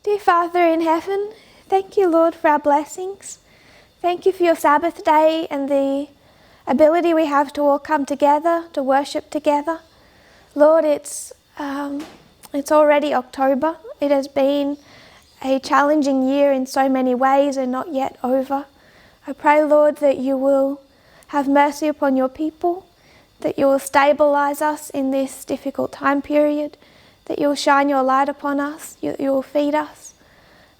Dear Father in heaven, thank you, Lord, for our blessings. Thank you for your Sabbath day and the ability we have to all come together, to worship together. Lord, it's already October. It has been a challenging year in so many ways and not yet over. I pray, Lord, that you will have mercy upon your people, that you will stabilize us in this difficult time period, that you will shine your light upon us, you will feed us.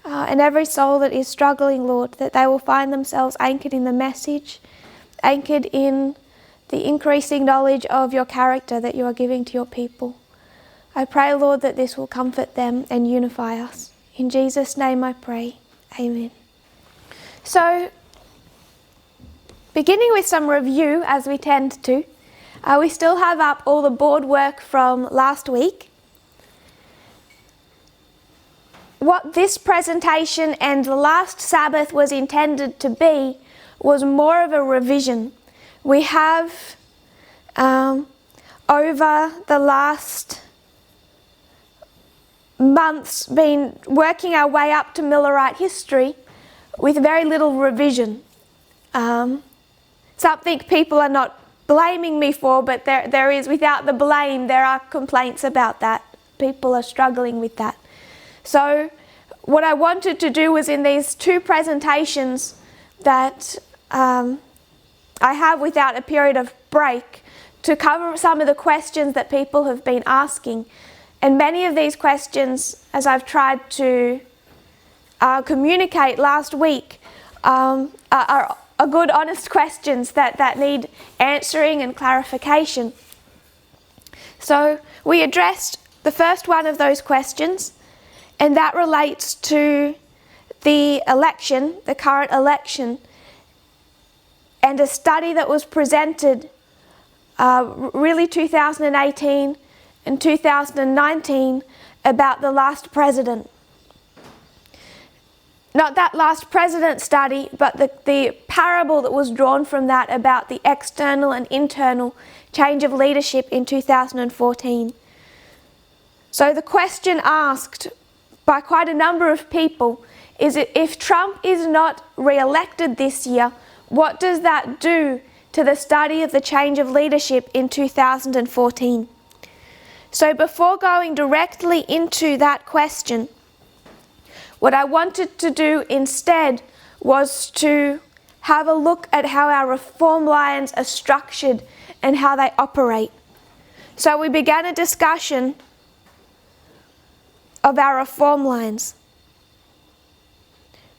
And every soul that is struggling, Lord, that they will find themselves anchored in the message, anchored in the increasing knowledge of your character that you are giving to your people. I pray, Lord, that this will comfort them and unify us. In Jesus' name I pray. Amen. So, beginning with some review, as we tend to, we still have up all the board work from last week. What this presentation and the last Sabbath was intended to be was more of a revision. We have, over the last months, been working our way up to Millerite history with very little revision. Something people are not blaming me for, but there is, without the blame, there are complaints about that. People are struggling with that. So what I wanted to do was in these two presentations that I have without a period of break to cover some of the questions that people have been asking. And many of these questions, as I've tried to communicate last week, are good, honest questions that need answering and clarification. So we addressed the first one of those questions, and that relates to the election, the current election, and a study that was presented really 2018 and 2019 about the last president. Not that last president study, but the parable that was drawn from that about the external and internal change of leadership in 2014. So the question asked by quite a number of people is, if Trump is not re-elected this year, what does that do to the study of the change of leadership in 2014? So before going directly into that question, what I wanted to do instead was to have a look at how our reform lines are structured and how they operate. So we began a discussion of our reform lines,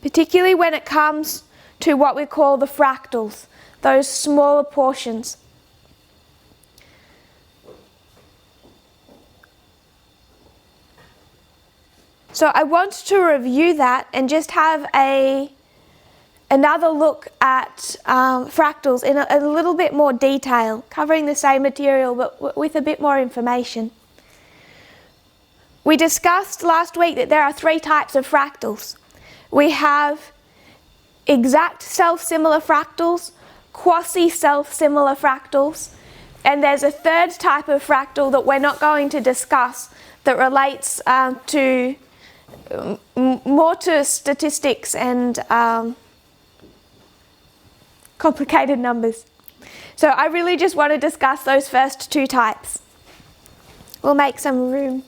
particularly when it comes to what we call the fractals, those smaller portions. So I want to review that and just have another look at fractals in a little bit more detail, covering the same material but with a bit more information. We discussed last week that there are three types of fractals. We have exact self-similar fractals, quasi-self-similar fractals, and there's a third type of fractal that we're not going to discuss that relates more to statistics and complicated numbers. So I really just want to discuss those first two types. We'll make some room.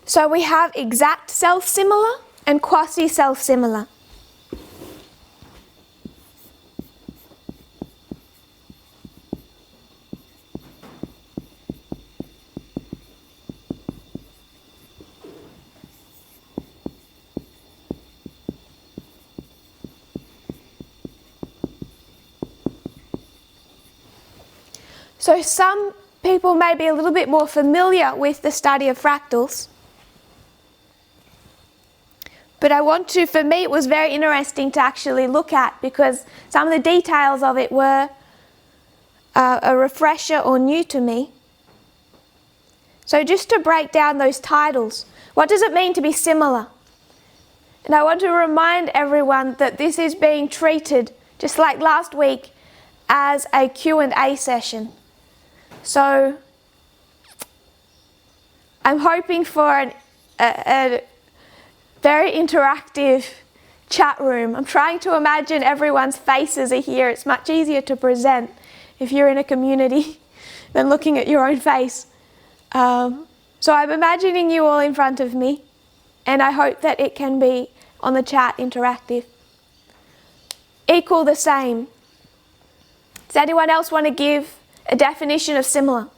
So we have exact self-similar and quasi-self-similar. So some people may be a little bit more familiar with the study of fractals. But for me, it was very interesting to actually look at, because some of the details of it were a refresher or new to me. So just to break down those titles, what does it mean to be similar? And I want to remind everyone that this is being treated, just like last week, as a Q&A session. So I'm hoping for a very interactive chat room. I'm trying to imagine everyone's faces are here. It's much easier to present if you're in a community than looking at your own face. So I'm imagining you all in front of me, and I hope that it can be on the chat interactive. Equal, the same. Does anyone else want to give a definition of similar?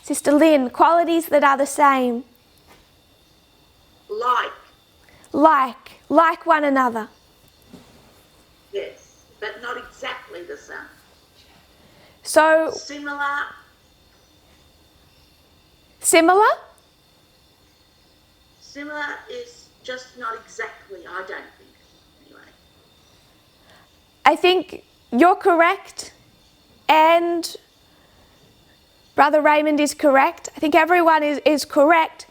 Sister Lynn, qualities that are the same. Like one another. Yes, but not exactly the same. So Similar? Similar is just not exactly, I don't think, anyway. I think you're correct, and Brother Raymond is correct. I think everyone is correct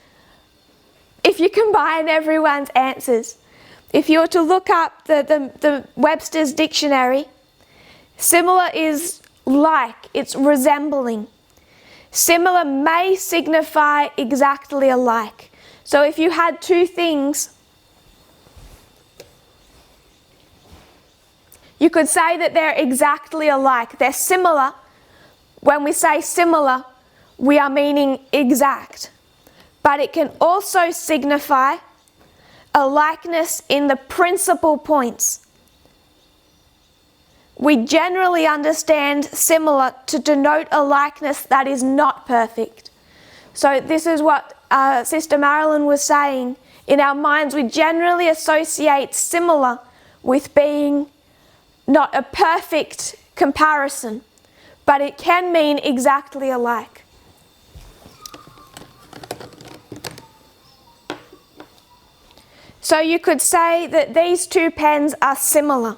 if you combine everyone's answers. If you were to look up the Webster's dictionary, similar is like, it's resembling. Similar may signify exactly alike. So if you had two things, you could say that they're exactly alike. They're similar. When we say similar, we are meaning exact. But it can also signify a likeness in the principal points. We generally understand similar to denote a likeness that is not perfect. So this is what Sister Marilyn was saying. In our minds, we generally associate similar with being not a perfect comparison, but it can mean exactly alike. So you could say that these two pens are similar.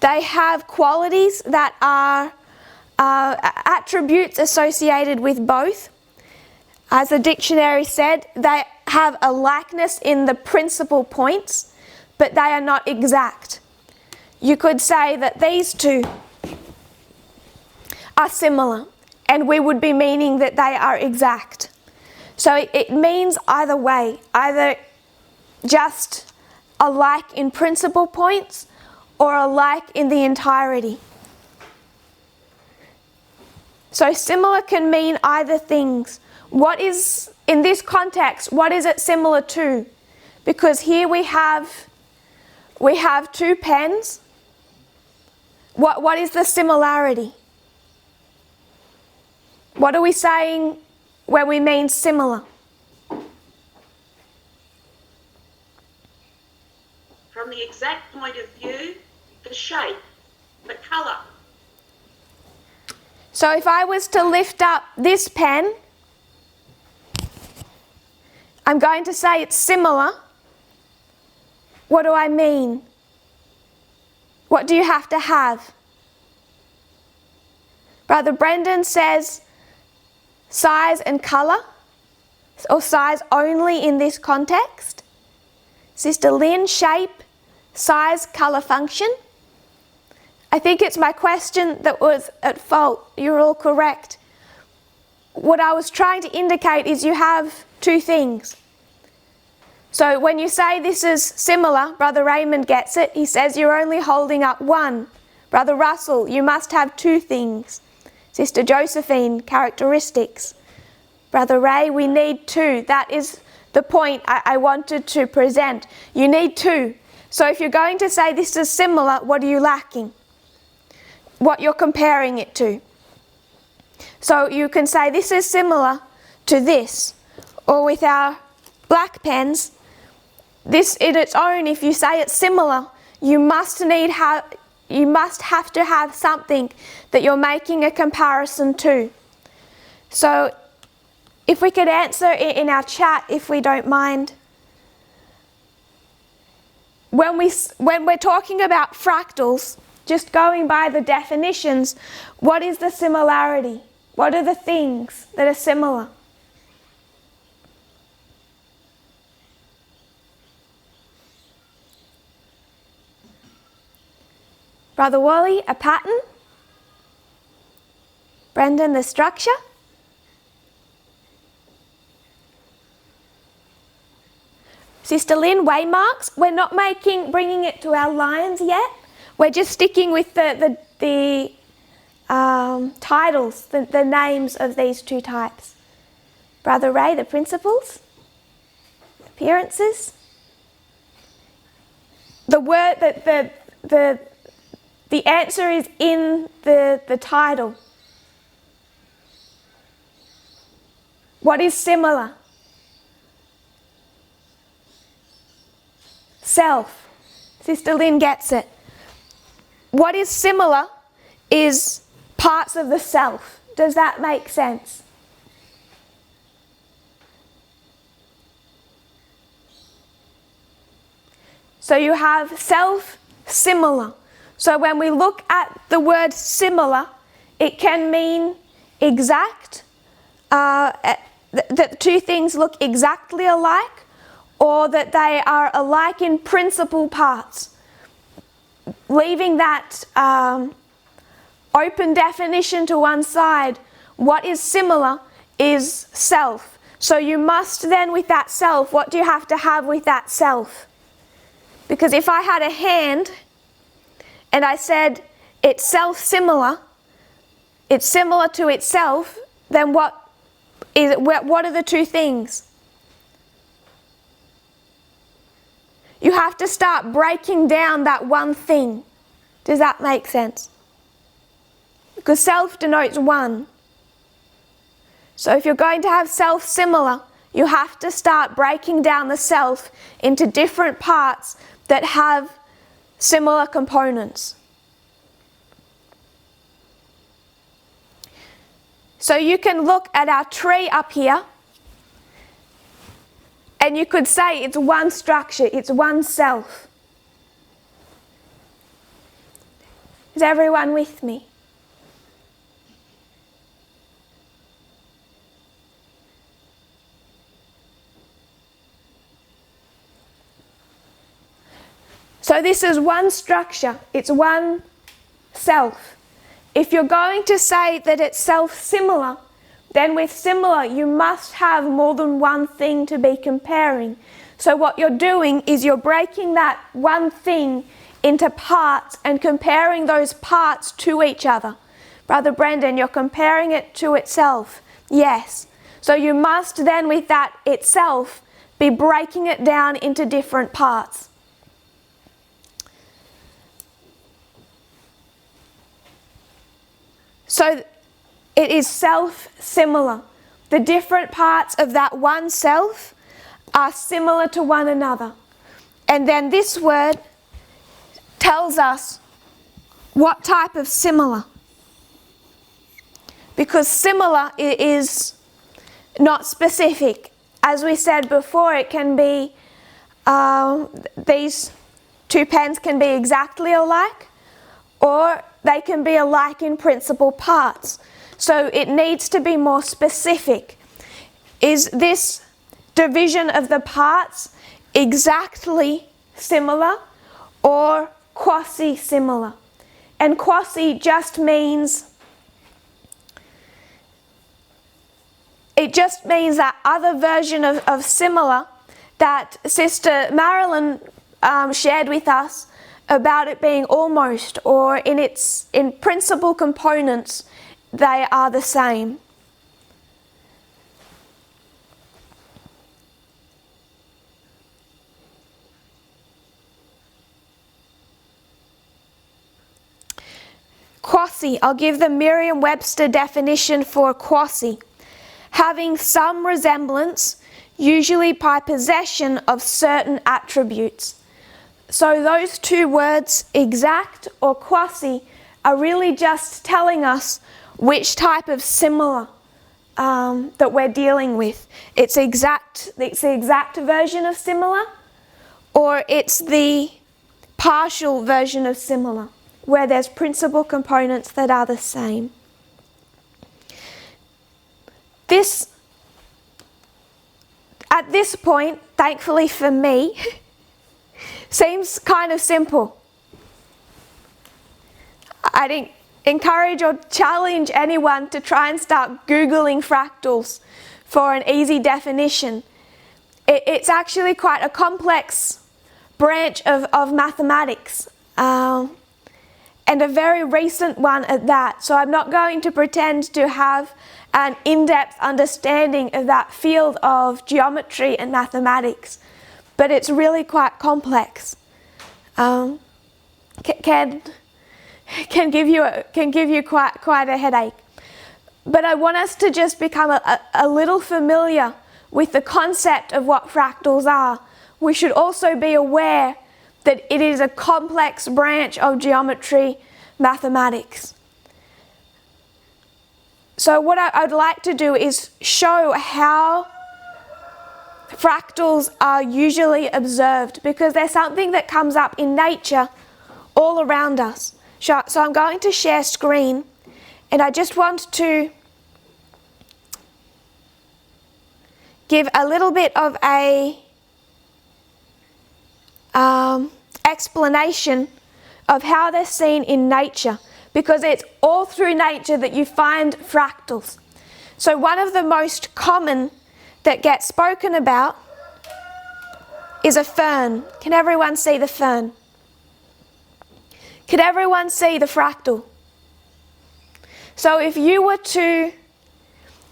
They have qualities that are attributes associated with both. As the dictionary said, they have a likeness in the principal points, but they are not exact. You could say that these two are similar, and we would be meaning that they are exact. So it means either way, either just alike in principal points or alike in the entirety. So similar can mean either things. What is, in this context, what is it similar to? Because here we have two pens. What is the similarity? What are we saying when we mean similar? From the exact point of view, the shape, the colour. So if I was to lift up this pen, I'm going to say it's similar. What do I mean? What do you have to have? Brother Brendan says size and colour, or size only in this context. Sister Lynn, shape, size, colour, function. I think it's my question that was at fault. You're all correct. What I was trying to indicate is you have two things. So when you say this is similar, Brother Raymond gets it. He says you're only holding up one. Brother Russell, you must have two things. Sister Josephine, characteristics. Brother Ray, we need two. That is the point I wanted to present. You need two. So if you're going to say this is similar, what are you lacking? What you're comparing it to. So you can say this is similar to this. Or with our black pens, this in its own, if you say it's similar, you must have to have something that you're making a comparison to. So if we could answer in our chat, if we don't mind. When we're talking about fractals, just going by the definitions, what is the similarity? What are the things that are similar? Brother Wally, a pattern? Brendan, the structure? Sister Lynn, waymarks. We're not bringing it to our lines yet. We're just sticking with the titles, the names of these two types. Brother Ray, the principles, appearances. The word that the answer is in the title. What is similar? Self. Sister Lynn gets it. What is similar is parts of the self. Does that make sense? So you have self, similar. So when we look at the word similar, it can mean exact, that two things look exactly alike, or that they are alike in principal parts. Leaving that open definition to one side, what is similar is self. So you must then, with that self, what do you have to have with that self? Because if I had a hand and I said it's self-similar, it's similar to itself, then what are the two things? You have to start breaking down that one thing. Does that make sense? Because self denotes one. So if you're going to have self-similar, you have to start breaking down the self into different parts that have similar components. So you can look at our tree up here, and you could say it's one structure, it's one self. Is everyone with me? So this is one structure, it's one self. If you're going to say that it's self-similar, then with similar you must have more than one thing to be comparing. So what you're doing is you're breaking that one thing into parts and comparing those parts to each other. Brother Brendan, you're comparing it to itself. Yes. So you must then with that itself be breaking it down into different parts. So it is self-similar. The different parts of that one self are similar to one another. And then this word tells us what type of similar. Because similar is not specific. As we said before, it can be, these two pens can be exactly alike, or they can be alike in principal parts. So it needs to be more specific. Is this division of the parts exactly similar or quasi-similar? And quasi just means, it just means that other version of similar that Sister Marilyn shared with us about it being almost, or in principal components, they are the same. Quasi, I'll give the Merriam-Webster definition for quasi. Having some resemblance, usually by possession of certain attributes. So those two words, exact or quasi, are really just telling us which type of similar that we're dealing with. It's the exact version of similar, or it's the partial version of similar. where there's principal components that are the same. At this point, thankfully for me, seems kind of simple. I'd encourage or challenge anyone to try and start Googling fractals for an easy definition. It's actually quite a complex branch of mathematics, and a very recent one at that. So I'm not going to pretend to have an in-depth understanding of that field of geometry and mathematics, but it's really quite complex. Can give you quite a headache. But I want us to just become a little familiar with the concept of what fractals are. We should also be aware that it is a complex branch of geometry mathematics. So what I'd like to do is show how fractals are usually observed, because they're something that comes up in nature all around us. So I'm going to share screen, and I just want to give a little bit of a explanation of how they're seen in nature, because it's all through nature that you find fractals. So one of the most common that gets spoken about is a fern. Can everyone see the fern? Can everyone see the fractal? So if you were to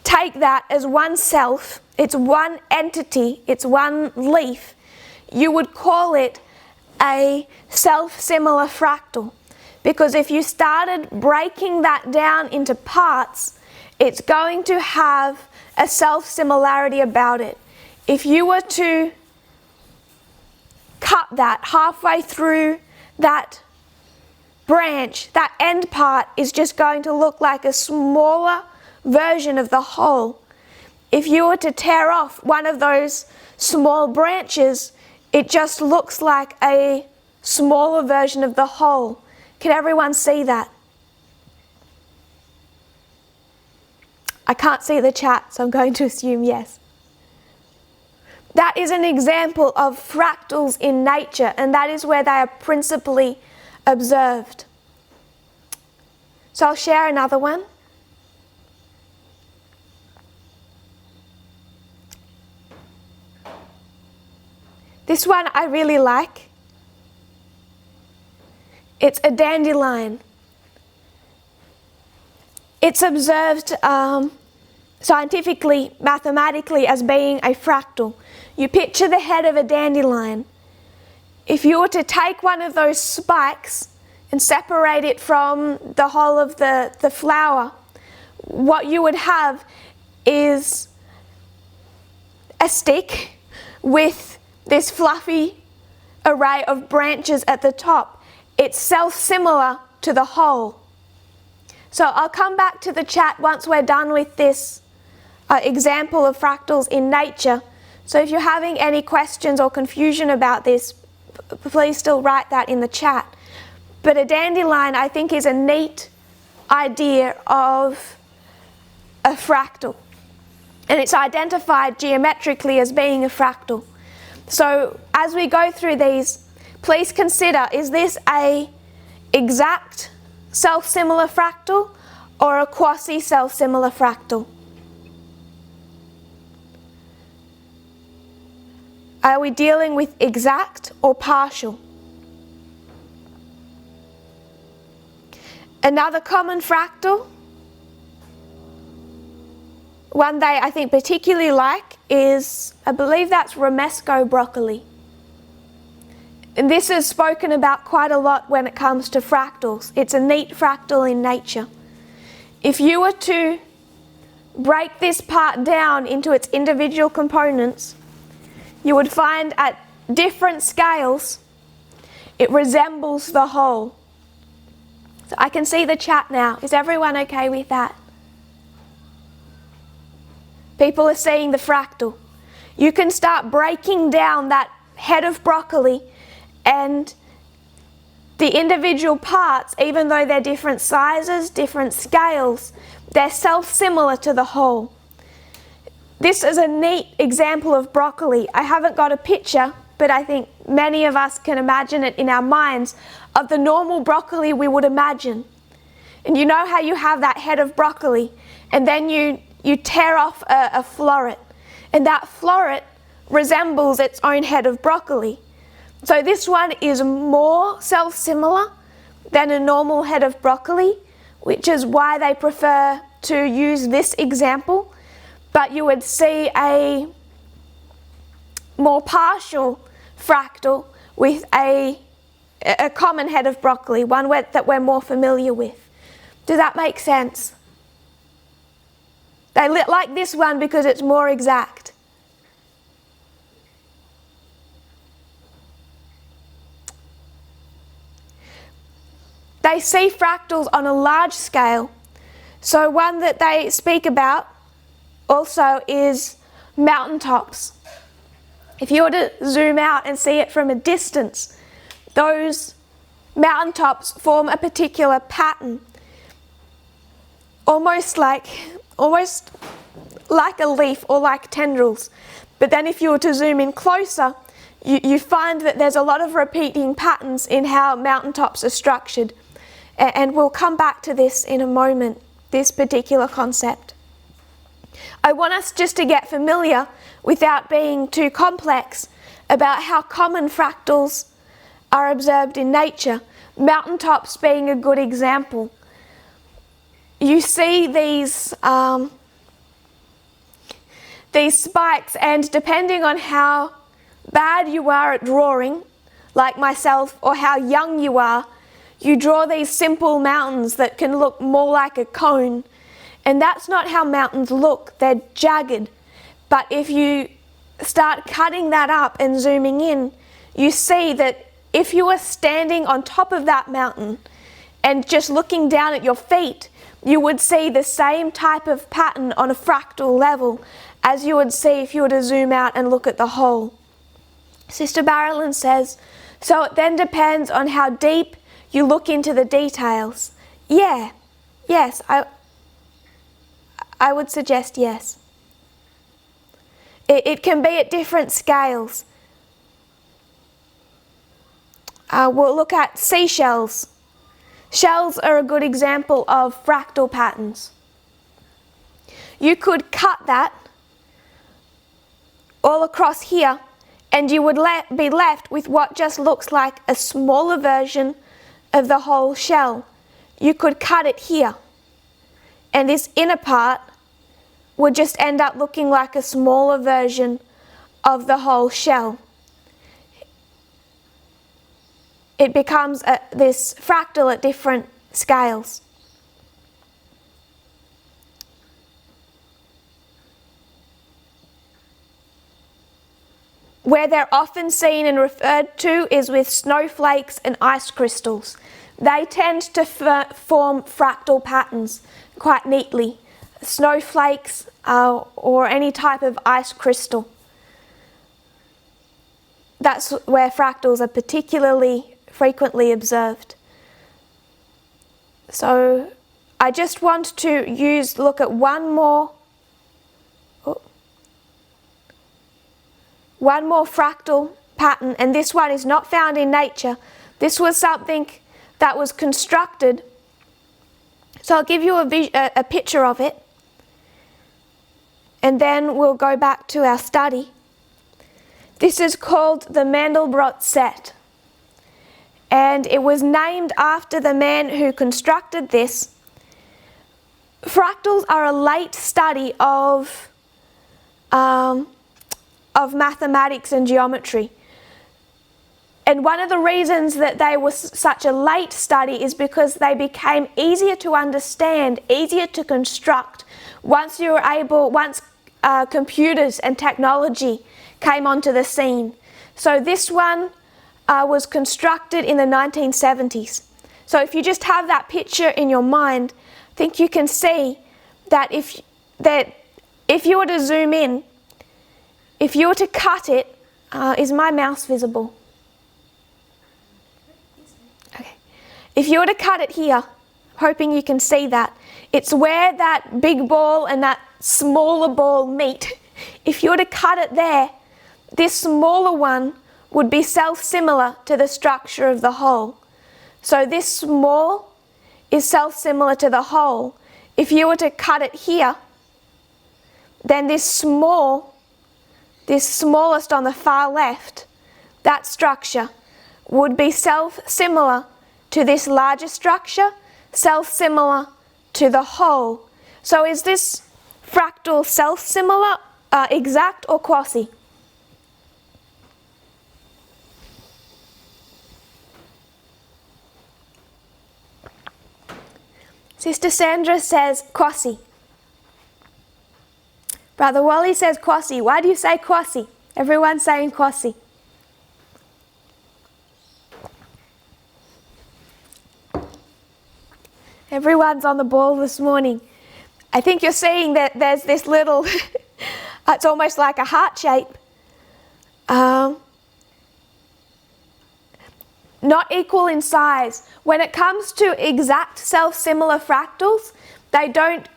take that as one self, it's one entity, it's one leaf, you would call it a self-similar fractal. Because if you started breaking that down into parts, it's going to have a self-similarity about it. If you were to cut that halfway through that branch, that end part is just going to look like a smaller version of the whole. If you were to tear off one of those small branches, it just looks like a smaller version of the whole. Can everyone see that? I can't see the chat, so I'm going to assume yes. That is an example of fractals in nature, and that is where they are principally observed. So I'll share another one. This one I really like. It's a dandelion. It's observed scientifically, mathematically, as being a fractal. You picture the head of a dandelion. If you were to take one of those spikes and separate it from the whole of the flower, what you would have is a stick with this fluffy array of branches at the top. It's self-similar to the whole. So I'll come back to the chat once we're done with this example of fractals in nature. So if you're having any questions or confusion about this, please still write that in the chat. But a dandelion, I think, is a neat idea of a fractal. And it's identified geometrically as being a fractal. So as we go through these, please consider, is this a exact self-similar fractal or a quasi-self-similar fractal? Are we dealing with exact or partial? Another common fractal, one they I think particularly like, is, I believe that's Romesco broccoli. And this is spoken about quite a lot when it comes to fractals. It's a neat fractal in nature. If you were to break this part down into its individual components, you would find at different scales it resembles the whole. So I can see the chat now. Is everyone okay with that? People are seeing the fractal. You can start breaking down that head of broccoli and the individual parts, even though they're different sizes, different scales, they're self-similar to the whole. This is a neat example of broccoli. I haven't got a picture, but I think many of us can imagine it in our minds of the normal broccoli we would imagine. And you know how you have that head of broccoli, and then you tear off a floret, and that floret resembles its own head of broccoli. So this one is more self-similar than a normal head of broccoli, which is why they prefer to use this example. But you would see a more partial fractal with a common head of broccoli, one that we're more familiar with. Does that make sense? They like this one because it's more exact. They see fractals on a large scale. So one that they speak about also is mountaintops. If you were to zoom out and see it from a distance, those mountaintops form a particular pattern, almost like a leaf or like tendrils. But then if you were to zoom in closer, you find that there's a lot of repeating patterns in how mountaintops are structured. And we'll come back to this in a moment, this particular concept. I want us just to get familiar, without being too complex, about how common fractals are observed in nature, mountaintops being a good example. You see these spikes, and depending on how bad you are at drawing, like myself, or how young you are, you draw these simple mountains that can look more like a cone. And that's not how mountains look, they're jagged. But if you start cutting that up and zooming in, you see that if you were standing on top of that mountain and just looking down at your feet, you would see the same type of pattern on a fractal level as you would see if you were to zoom out and look at the whole. Sister Marilyn says, so it then depends on how deep you look into the details. Yes, I would suggest yes. It can be at different scales. We'll look at seashells. Shells are a good example of fractal patterns. You could cut that all across here, and you would be left with what just looks like a smaller version of the whole shell. You could cut it here, and this inner part would just end up looking like a smaller version of the whole shell. It becomes this fractal at different scales. Where they're often seen and referred to is with snowflakes and ice crystals. They tend to form fractal patterns quite neatly. Snowflakes or any type of ice crystal. That's where fractals are particularly frequently observed. So I just want to look at one more fractal pattern, and this one is not found in nature. This was something that was constructed. So I'll give you a picture of it, and then we'll go back to our study. This is called the Mandelbrot set, and it was named after the man who constructed this. Fractals are a late study of mathematics and geometry. And one of the reasons that they were such a late study is because they became easier to understand, easier to construct once computers and technology came onto the scene. So this one was constructed in the 1970s. So if you just have that picture in your mind, I think you can see that if you were to zoom in, if you were to cut it, is my mouse visible? Okay. If you were to cut it here, hoping you can see that, it's where that big ball and that smaller ball meet. If you were to cut it there, this smaller one would be self-similar to the structure of the whole. So this small is self-similar to the whole. If you were to cut it here, then this smallest on the far left, that structure would be self-similar to this larger structure, self-similar to the whole. So is this fractal self-similar, exact, or quasi? Sister Sandra says quasi. Brother Wally says quasi. Why do you say quasi? Everyone's saying quasi. Everyone's on the ball this morning. I think you're seeing that there's this little, it's almost like a heart shape. Not equal in size. When it comes to exact self-similar fractals, they don't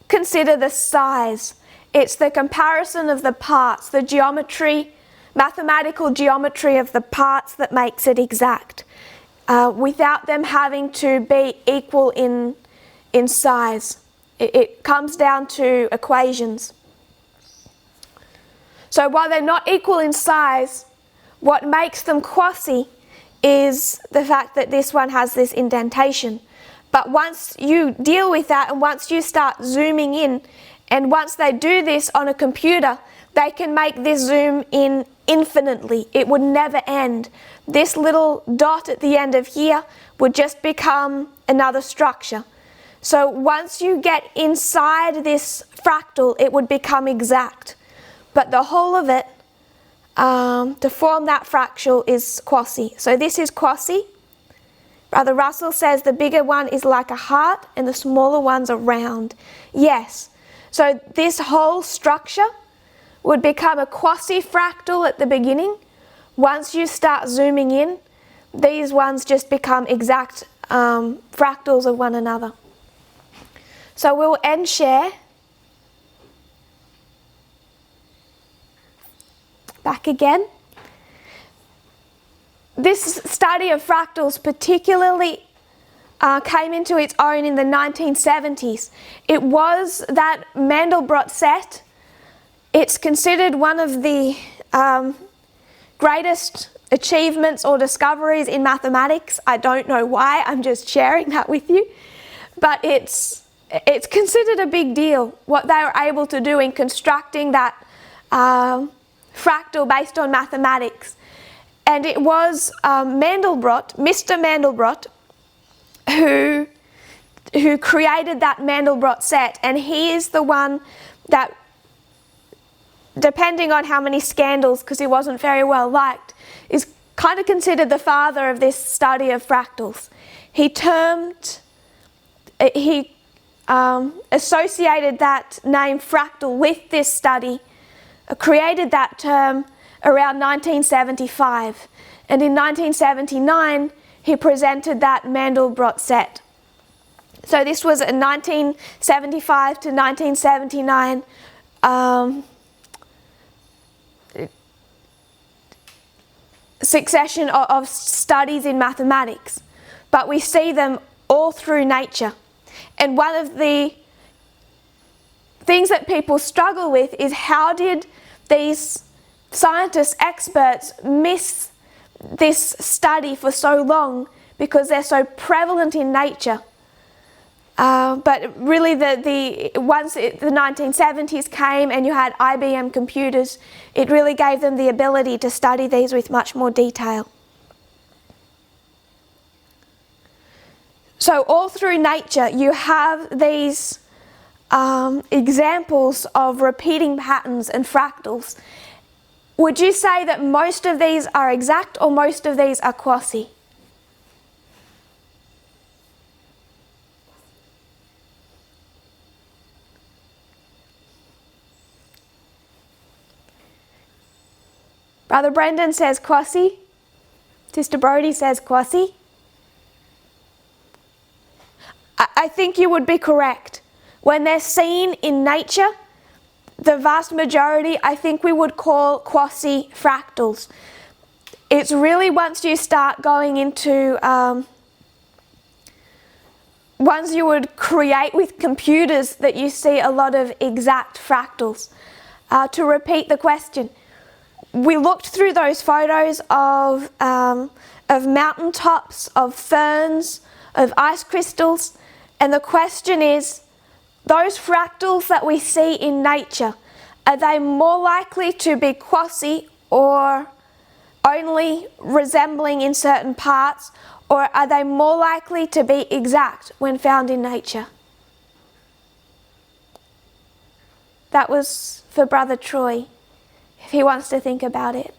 consider the size. It's the comparison of the parts, the geometry, mathematical geometry of the parts that makes it exact, without them having to be equal in size. It comes down to equations. So while they're not equal in size, what makes them quasi is the fact that this one has this indentation. But once you deal with that, and once you start zooming in, and once they do this on a computer, they can make this zoom in infinitely. It would never end. This little dot at the end of here would just become another structure. So once you get inside this fractal, it would become exact. But the whole of it, to form that fractal, is quasi. So this is quasi. Brother Russell says the bigger one is like a heart and the smaller ones are round. Yes. So this whole structure would become a quasi-fractal at the beginning. Once you start zooming in, these ones just become exact fractals of one another. So we'll end share. Back again. This study of fractals particularly came into its own in the 1970s. It was that Mandelbrot set. It's considered one of the greatest achievements or discoveries in mathematics. I don't know why, I'm just sharing that with you. But it's considered a big deal, what they were able to do in constructing that fractal based on mathematics. And it was Mandelbrot, Mr. Mandelbrot, who created that Mandelbrot set, and he is the one that, depending on how many scandals, because he wasn't very well liked, is kind of considered the father of this study of fractals. He associated that name fractal with this study, created that term around 1975, and in 1979 he presented that Mandelbrot set. So this was a 1975 to 1979 succession of studies in mathematics, but we see them all through nature. And one of the things that people struggle with is, how did these scientists, experts, miss this study for so long, because they're so prevalent in nature? But really once the 1970s came and you had IBM computers, it really gave them the ability to study these with much more detail. So all through nature you have these examples of repeating patterns and fractals. Would you say that most of these are exact or most of these are quasi? Brother Brendan says quasi. Sister Brodie says quasi. I think you would be correct. When they're seen in nature, the vast majority I think we would call quasi-fractals. It's really once you start going into ones you would create with computers that you see a lot of exact fractals. To repeat the question, we looked through those photos of mountaintops, of ferns, of ice crystals, and the question is, those fractals that we see in nature, are they more likely to be quasi or only resembling in certain parts, or are they more likely to be exact when found in nature? That was for Brother Troy, if he wants to think about it.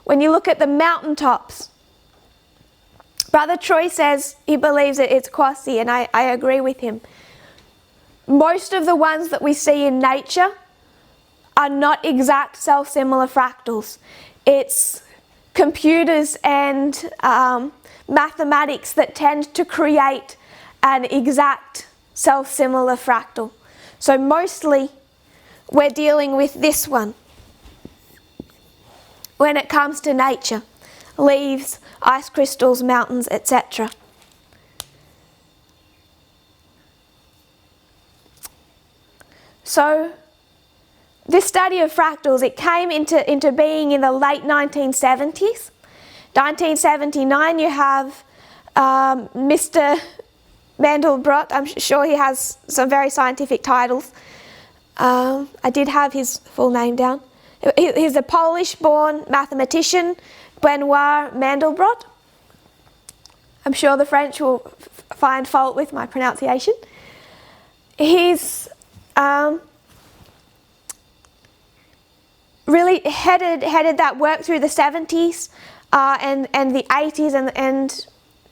When you look at the mountaintops, Brother Troy says he believes that it's quasi, and I agree with him. Most of the ones that we see in nature are not exact self-similar fractals. It's computers and mathematics that tend to create an exact self-similar fractal. So mostly we're dealing with this one when it comes to nature. Leaves, ice crystals, mountains, etc. So this study of fractals, it came into being in the late 1970s. 1979 you have Mr. Mandelbrot. I'm sure he has some very scientific titles. I did have his full name down. He's a Polish-born mathematician, Benoit Mandelbrot. I'm sure the French will find fault with my pronunciation. He's really headed that work through the 70s and the 80s and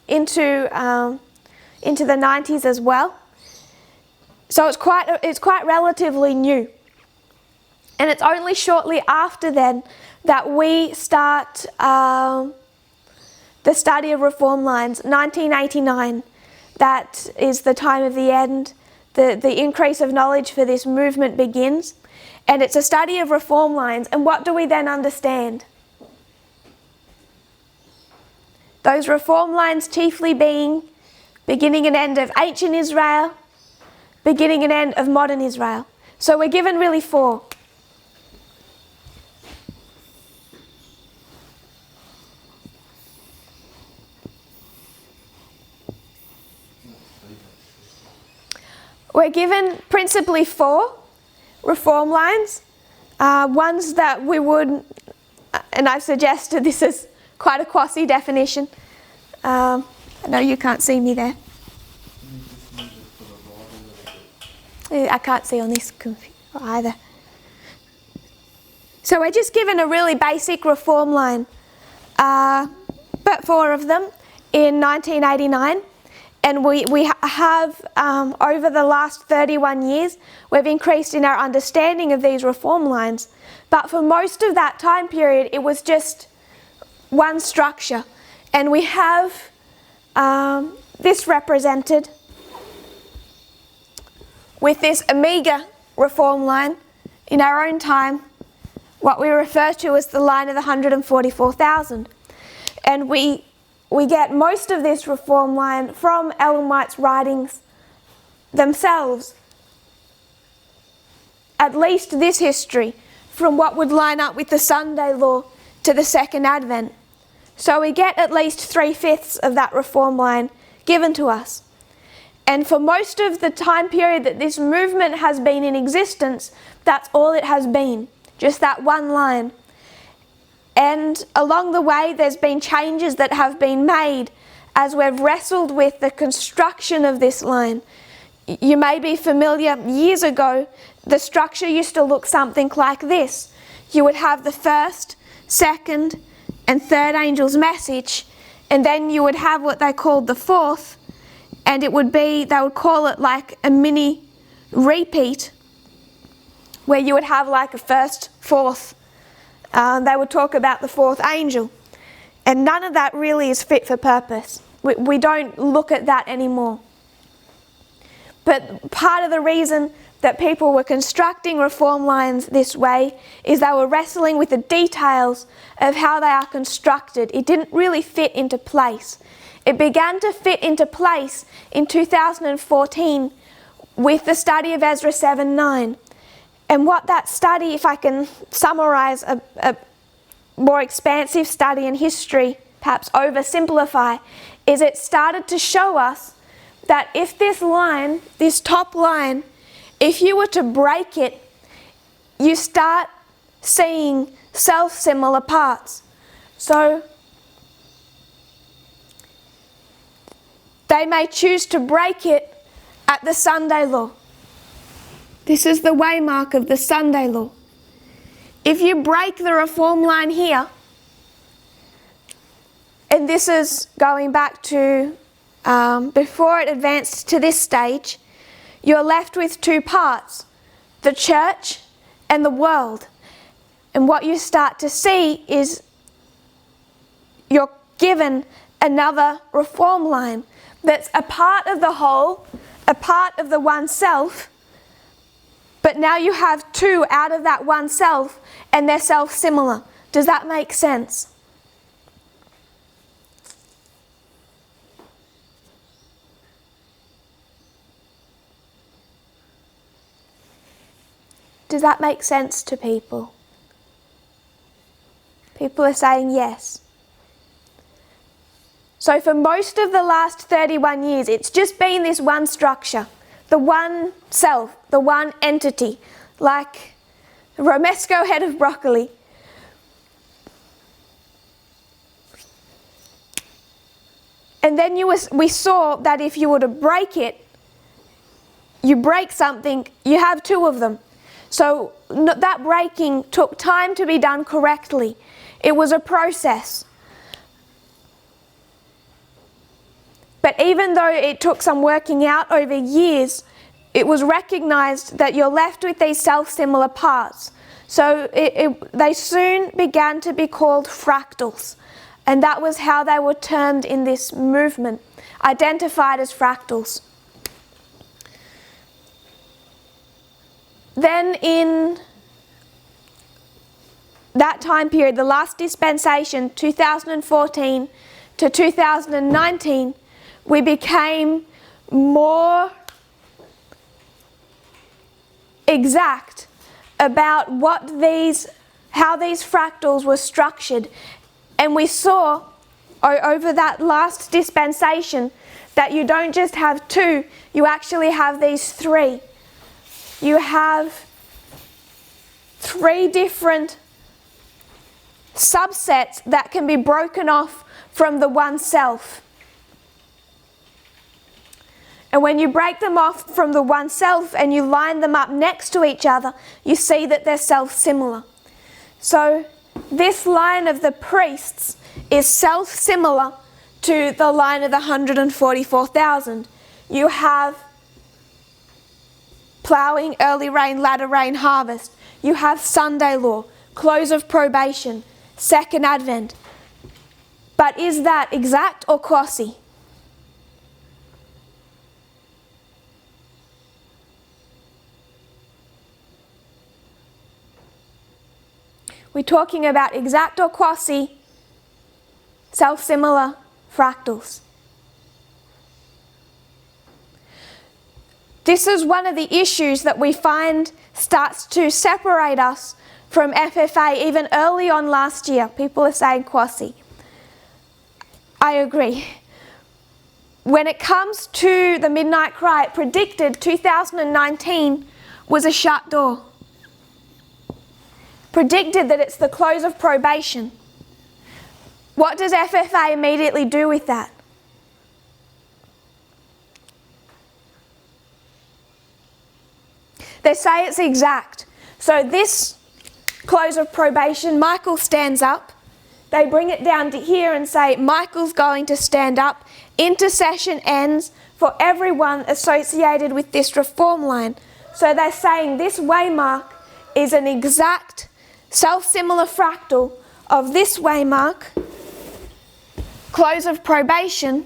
into the 90s as well. So it's quite relatively new. And it's only shortly after then that we start the study of reform lines, 1989. That is the time of the end. The increase of knowledge for this movement begins. And it's a study of reform lines. And what do we then understand? Those reform lines chiefly being beginning and end of ancient Israel, beginning and end of modern Israel. So we're given really four. We're given principally four reform lines, ones that we would, and I've suggested this is quite a quasi definition. I know you can't see me there. I can't see on this computer either. So we're just given a really basic reform line, but four of them in 1989. And we have, over the last 31 years, we've increased in our understanding of these reform lines. But for most of that time period, it was just one structure. And we have this represented with this Amiga reform line in our own time, what we refer to as the line of the 144,000. And we get most of this reform line from Ellen White's writings themselves. At least this history, from what would line up with the Sunday law to the Second Advent. So we get at least 3/5 of that reform line given to us. And for most of the time period that this movement has been in existence, that's all it has been, just that one line. And along the way, there's been changes that have been made as we've wrestled with the construction of this line. You may be familiar, years ago, the structure used to look something like this. You would have the first, second, and third angel's message, and then you would have what they called the fourth, and it would be, they would call it like a mini repeat, where you would have like a first, fourth, They would talk about the fourth angel. And none of that really is fit for purpose. We don't look at that anymore. But part of the reason that people were constructing reform lines this way is they were wrestling with the details of how they are constructed. It didn't really fit into place. It began to fit into place in 2014 with the study of Ezra 7:9. And what that study, if I can summarise a more expansive study in history, perhaps oversimplify, is it started to show us that if this line, this top line, if you were to break it, you start seeing self-similar parts. So they may choose to break it at the Sunday law. This is the waymark of the Sunday law. If you break the reform line here, and this is going back to before it advanced to this stage, you're left with two parts, the church and the world. And what you start to see is you're given another reform line that's a part of the whole, a part of the one self, but now you have two out of that one self and they're self-similar. Does that make sense? Does that make sense to people? People are saying yes. So for most of the last 31 years, it's just been this one structure, the one self, the one entity, like a romesco head of broccoli. And then we saw that if you were to break it, you break something, you have two of them. So that breaking took time to be done correctly. It was a process. But even though it took some working out over years, it was recognized that you're left with these self-similar parts. So they soon began to be called fractals. And that was how they were termed in this movement, identified as fractals. Then in that time period, the last dispensation, 2014 to 2019, we became more exact about how these fractals were structured. And we saw over that last dispensation that you don't just have two, you actually have these three. You have three different subsets that can be broken off from the one self. And when you break them off from the one self and you line them up next to each other, you see that they're self-similar. So this line of the priests is self-similar to the line of the 144,000. You have ploughing, early rain, latter rain, harvest. You have Sunday law, close of probation, second advent. But is that exact or quasi? We're talking about exact or quasi, self-similar fractals. This is one of the issues that we find starts to separate us from FFA even early on last year. People are saying quasi. I agree. When it comes to the midnight cry, it predicted 2019 was a shut door. Predicted that it's the close of probation. What does FFA immediately do with that? They say it's exact. So this close of probation, Michael stands up. They bring it down to here and say, Michael's going to stand up. Intercession ends for everyone associated with this reform line. So they're saying this waymark is an exact self-similar fractal of this waymark, close of probation,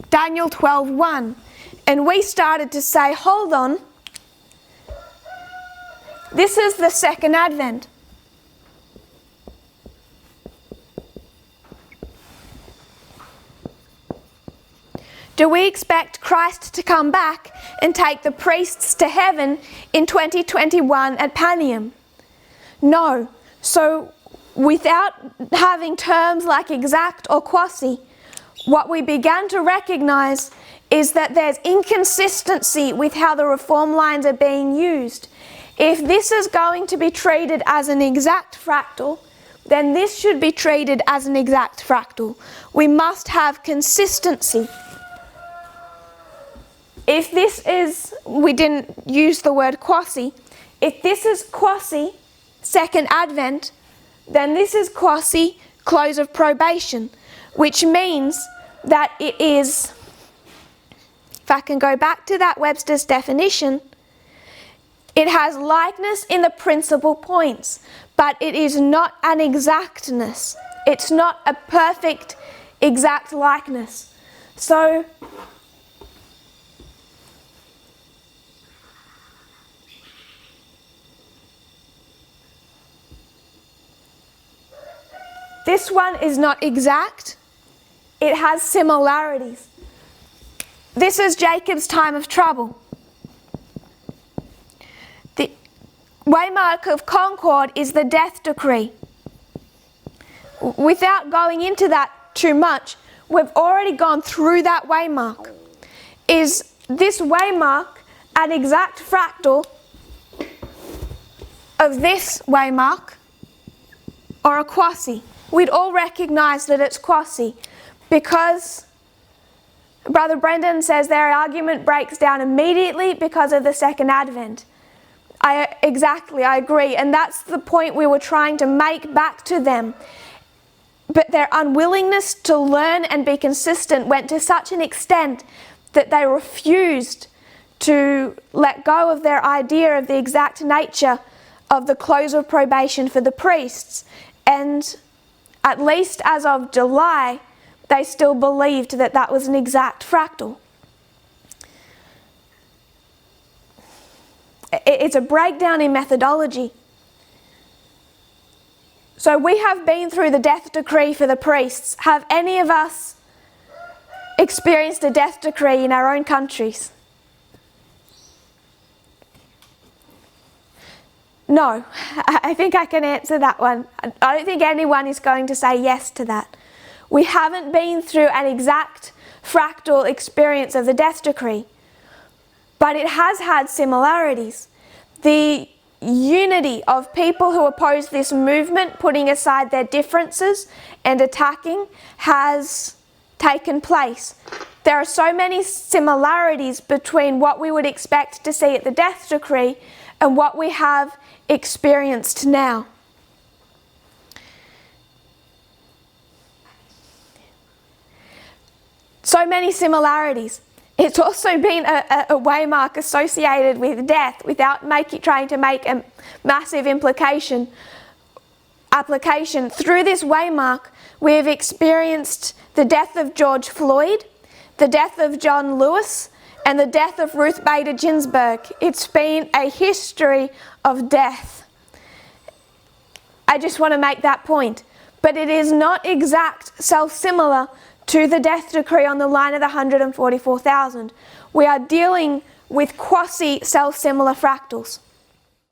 Daniel 12:1. And we started to say, hold on, this is the second advent. Do we expect Christ to come back and take the priests to heaven in 2021 at Panium? No. So without having terms like exact or quasi, what we began to recognize is that there's inconsistency with how the reform lines are being used. If this is going to be treated as an exact fractal, then this should be treated as an exact fractal. We must have consistency. If this is, we didn't use the word quasi, if this is quasi second advent, then this is quasi close of probation, which means that it is, if I can go back to that Webster's definition, it has likeness in the principal points, but it is not an exactness. It's not a perfect exact likeness. So this one is not exact, it has similarities. This is Jacob's time of trouble. The waymark of concord is the death decree. Without going into that too much, we've already gone through that waymark. Is this waymark an exact fractal of this waymark or a quasi? We'd all recognise that it's quasi because Brother Brendan says their argument breaks down immediately because of the second advent. I agree, and that's the point we were trying to make back to them. But their unwillingness to learn and be consistent went to such an extent that they refused to let go of their idea of the exact nature of the close of probation for the priests. And at least as of July, they still believed that that was an exact fractal. It's a breakdown in methodology. So we have been through the death decree for the priests. Have any of us experienced a death decree in our own countries? No, I think I can answer that one. I don't think anyone is going to say yes to that. We haven't been through an exact fractal experience of the death decree, but it has had similarities. The unity of people who oppose this movement, putting aside their differences and attacking, has taken place. There are so many similarities between what we would expect to see at the death decree and what we have experienced now. So many similarities. It's also been a waymark associated with death without trying to make a massive application. Through this waymark, we have experienced the death of George Floyd, the death of John Lewis, and the death of Ruth Bader Ginsburg. It's been a history of death. I just want to make that point. But it is not exact, self-similar to the death decree on the line of the 144,000. We are dealing with quasi self-similar fractals.